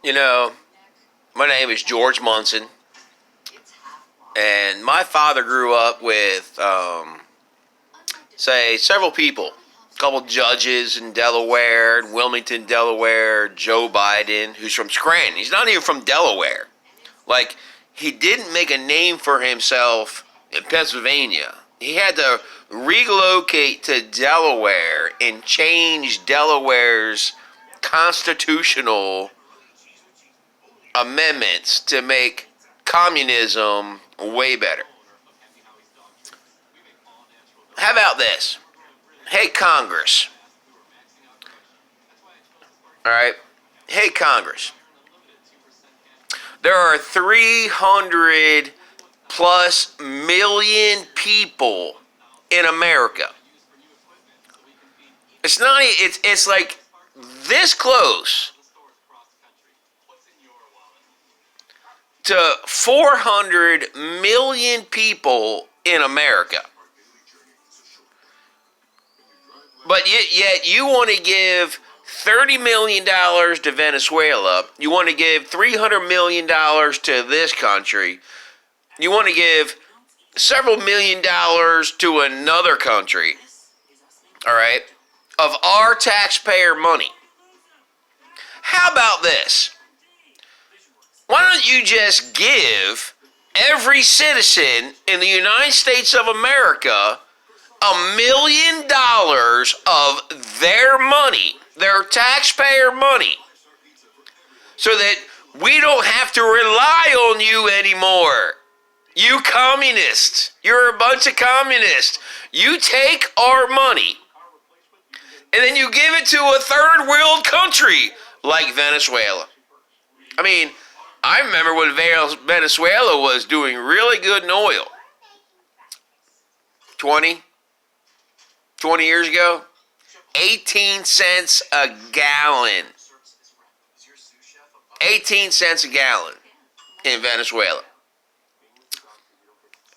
You know, my name is George Munson, and my father grew up with, say, several people. A couple judges in Delaware, in Wilmington, Delaware, Joe Biden, who's from Scranton. He's not even from Delaware. Like, he didn't make a name for himself in Pennsylvania. He had to relocate to Delaware and change Delaware's constitutional amendments to make communism way better. How about this? Hey, Congress. All right. Hey, Congress. There are 300 plus million people in America. It's like this close to 400 million people in America. But yet you want to give $30 million to Venezuela. You want to give $300 million to this country. You want to give several million dollars to another country. All right? Of our taxpayer money. How about this? Why don't you just give every citizen in the United States of America $1 million of their money, their taxpayer money, so that we don't have to rely on you anymore. You communists, you're a bunch of communists. You take our money and then you give it to a third world country like Venezuela. I mean, I remember when Venezuela was doing really good in oil. 20 years ago, 18 cents a gallon. 18 cents a gallon in Venezuela.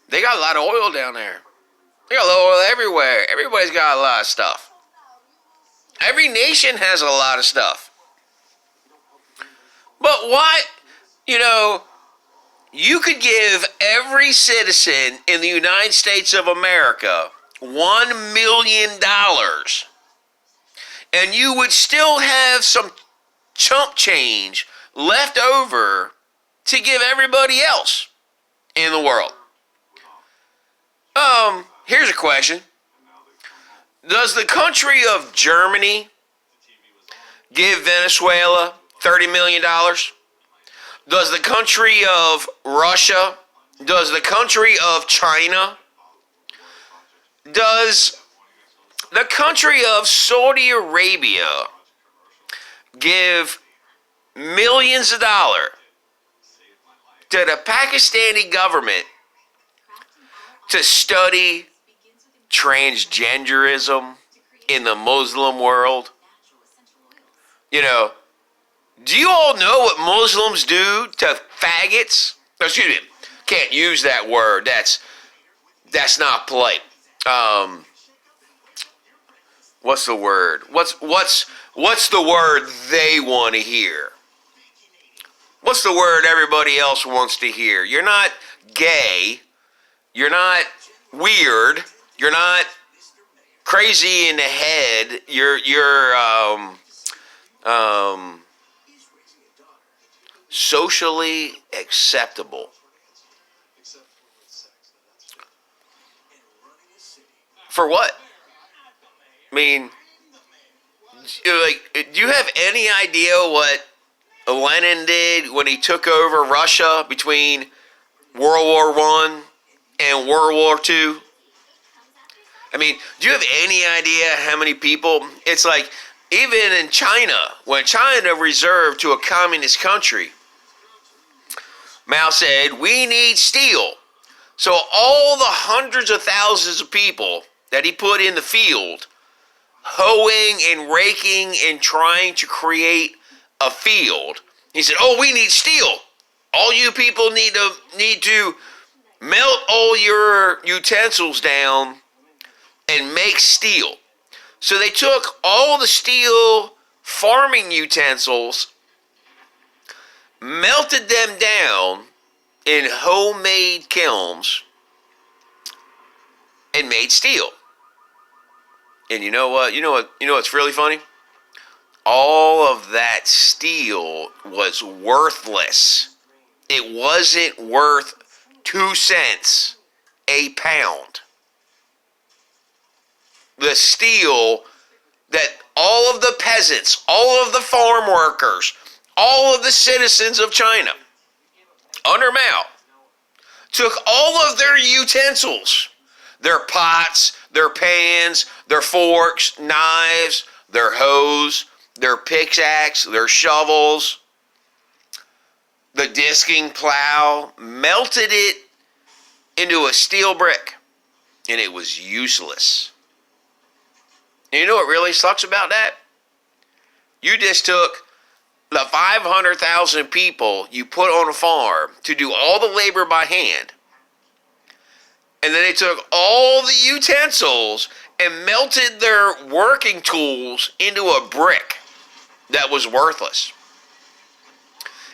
They got a lot of oil down there. They got oil everywhere. Everybody's got a lot of stuff. Every nation has a lot of stuff. But why, you could give every citizen in the United States of America $1 million, and you would still have some chump change left over to give everybody else in the world. Here's a question. Does the country of Germany give Venezuela $30 million? Does the country of Russia? Does the country of China? Does the country of Saudi Arabia give millions of dollars to the Pakistani government to study transgenderism in the Muslim world? Do you all know what Muslims do to faggots? Excuse me, can't use that word. That's not polite. What's the word? What's the word they want to hear? What's the word everybody else wants to hear? You're not gay. You're not weird. You're not crazy in the head. You're socially acceptable. For what? I mean, do you have any idea what Lenin did when he took over Russia between World War I and World War II? I mean, do you have any idea how many people? It's like, even in China, when China reserved to a communist country, Mao said, we need steel. So all the hundreds of thousands of people that he put in the field, hoeing and raking and trying to create a field, he said, oh, we need steel. All you people need to melt all your utensils down and make steel. So they took all the steel farming utensils, melted them down in homemade kilns, and made steel. And you know what? You know what's really funny? All of that steel was worthless. It wasn't worth 2 cents a pound. The steel that all of the peasants, all of the farm workers, all of the citizens of China, under Mao, took all of their utensils, their pots, their pans, their forks, knives, their hoes, their pickaxe, their shovels, the disking plow, melted it into a steel brick, and it was useless. And you know what really sucks about that? You just took the 500,000 people you put on a farm to do all the labor by hand, and then they took all the utensils and melted their working tools into a brick that was worthless.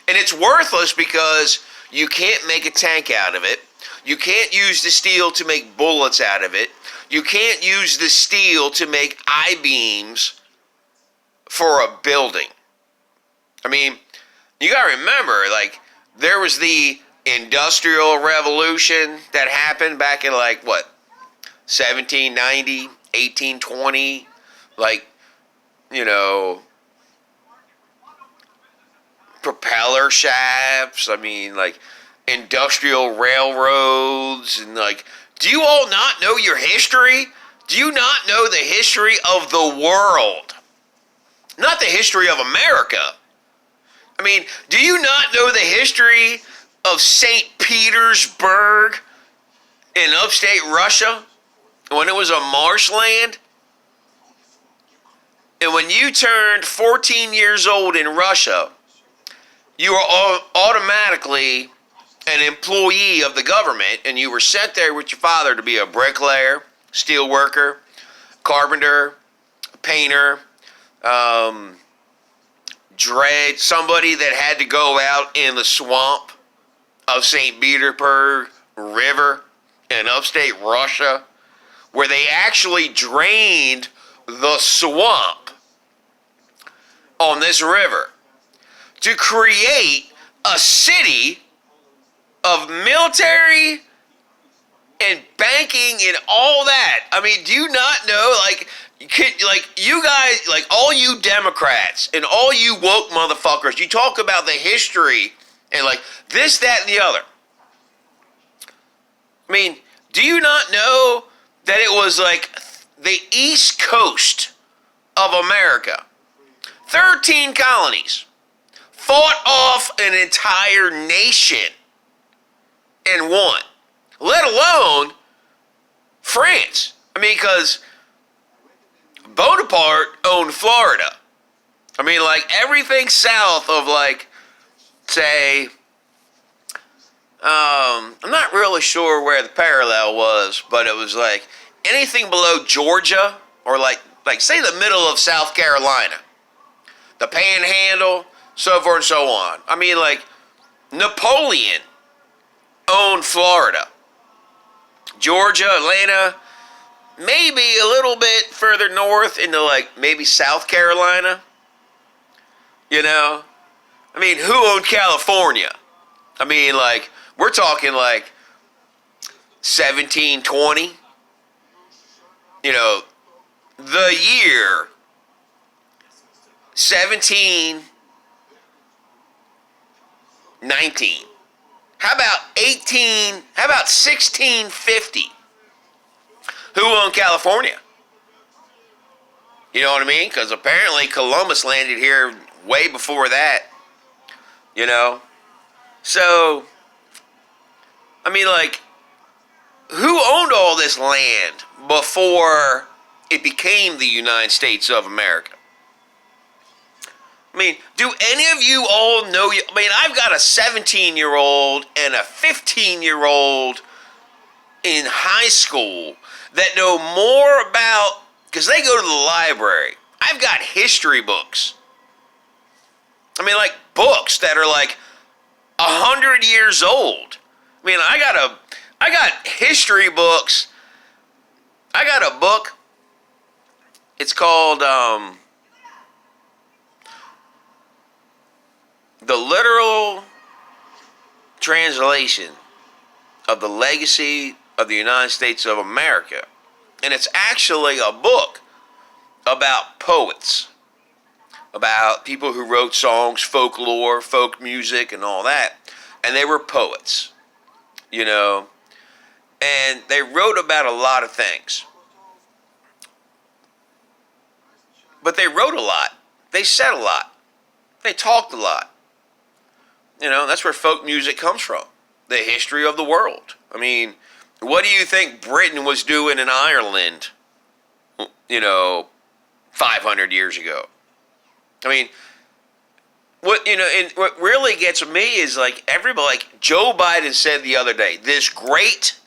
And it's worthless because you can't make a tank out of it. You can't use the steel to make bullets out of it. You can't use the steel to make I-beams for a building. I mean, you gotta remember, like, there was the Industrial Revolution that happened back in, like, what, 1790, 1820, like, you know, propeller shafts, I mean, like, industrial railroads, and, like, do you all not know your history? Do you not know the history of the world? Not the history of America. I mean, do you not know the history of St. Petersburg in upstate Russia when it was a marshland? And when you turned 14 years old in Russia, you were automatically an employee of the government, and you were sent there with your father to be a bricklayer, steel worker, carpenter, painter, somebody that had to go out in the swamp of St. Petersburg River in upstate Russia, where they actually drained the swamp on this river to create a city of military and banking and all that. I mean, do you not know, like you guys, like all you Democrats and all you woke motherfuckers, you talk about the history and like this, that, and the other. I mean, do you not know that it was like the East Coast of America, 13 colonies, fought off an entire nation and won, let alone France. I mean, because Bonaparte owned Florida. I mean, like, everything south of, like, say, I'm not really sure where the parallel was, but it was, like, anything below Georgia, or, like say, the middle of South Carolina, the Panhandle, so forth and so on. I mean, like, Napoleon owned Florida. Georgia, Atlanta, maybe a little bit further north into, like, maybe South Carolina. You know? I mean, who owned California? I mean, like, we're talking, like, 1720. You know, the year 1719. How about 1650? Who owned California? You know what I mean? Because apparently Columbus landed here way before that. You know? So, I mean, like, who owned all this land before it became the United States of America? I mean, do any of you all know? I mean, I've got a 17-year-old and a 15-year-old in high school that know more about, because they go to the library. I've got history books. I mean, like, books that are like 100 years old. I mean, I got history books. I got a book. It's called The Literal Translation of the Legacy of the United States of America. And it's actually a book about poets, about people who wrote songs, folklore, folk music, and all that. And they were poets, you know. And they wrote about a lot of things. But they wrote a lot. They said a lot. They talked a lot. You know, that's where folk music comes from. The history of the world. I mean, what do you think Britain was doing in Ireland, 500 years ago? I mean, and what really gets me is like everybody, like Joe Biden said the other day, this great